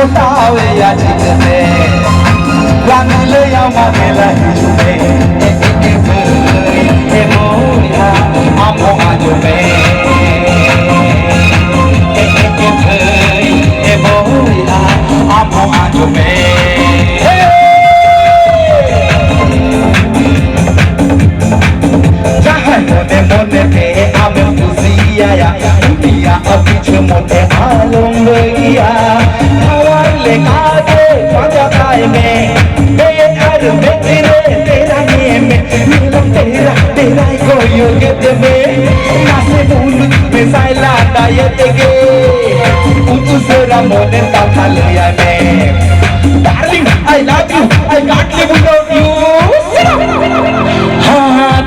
potawe ya chikate Ranile ya mamela hijume moya amo ajume moya amo ajume Jahan mone mone pe ame fuziya ya Dunia apiche mone along gaya Hawar le kaage paja kaye mein Bear mein tere tera ye mein Milam tera tera ko yoget mein Nase moon mein saila dayet ge Untu sera mone tatha leya mein Darling, I love you, I can't live without you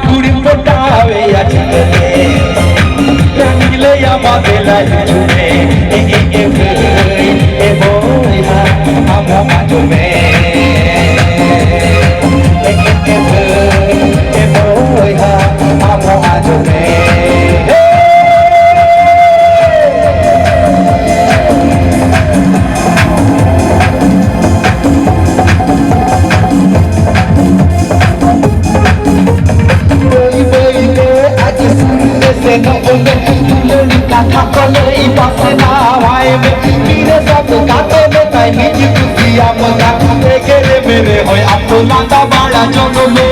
Kuri potawe ya chikate Rangile ya mabela hijume moya amo ajume moya amo ajume Landa bada jono me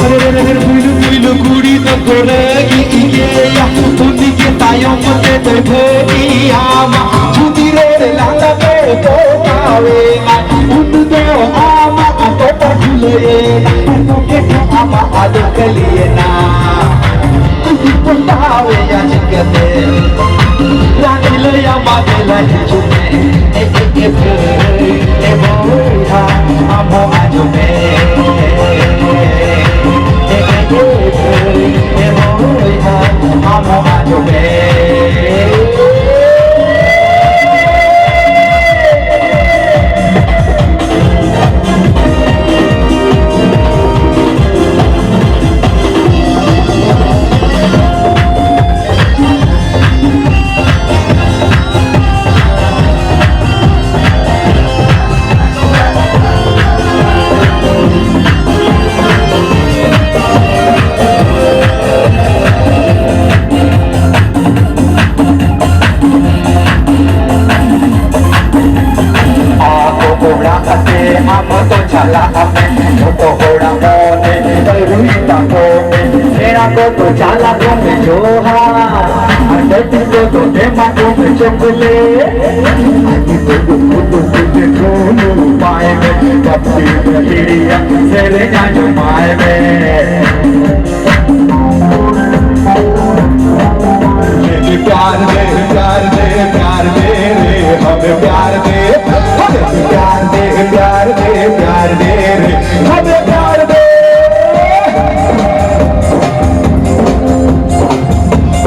Puilu kuri to koregi igeya Tundi ke tayom te te phegi ama Chudi re landa pe potawe na Undu deo ama to pachule na ke ama adekaliye na Kuri potawe ya chikate Ranile ya madela hijume moya amo ajume moya amo ajume chala ame to hora mone dai ruita kome era ko to chala kome joha andati ko to tema kome chokle ati to to kono pae me kapti hiriya sele janjo pae me प्यार दे प्यार दे प्यार दे रे हमें प्यार दे हमें प्यार दे प्यार दे प्यार दे रे हमें प्यार दे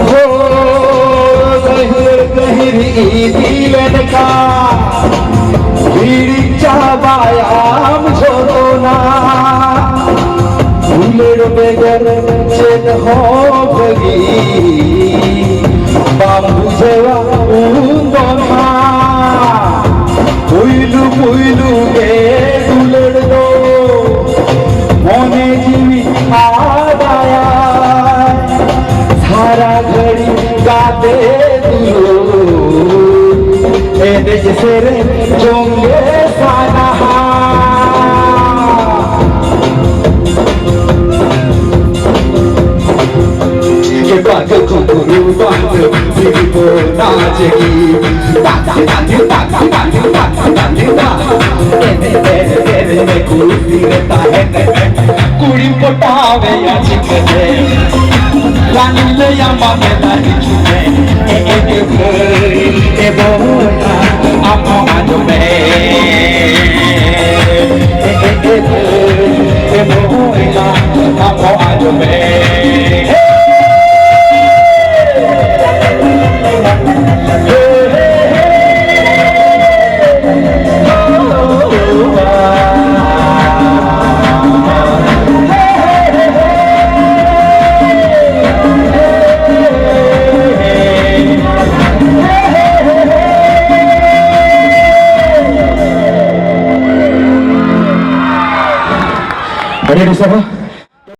हो गहरी दिलन का बीड़ी चाबायाम छोड़ो ना फूलेर बेगर चेन हो गई bambu sewa undona puilu puilu ke dulerdo mone jivi aadaya sara ghadi gaate dulo ede jisere jonge sanaha Bang kukuru bang siripo najegi me kursi reta hai kuri potawe ya chikate ranile ya mamela hijume moya amo ajume moya amo ajume Ready, Safa?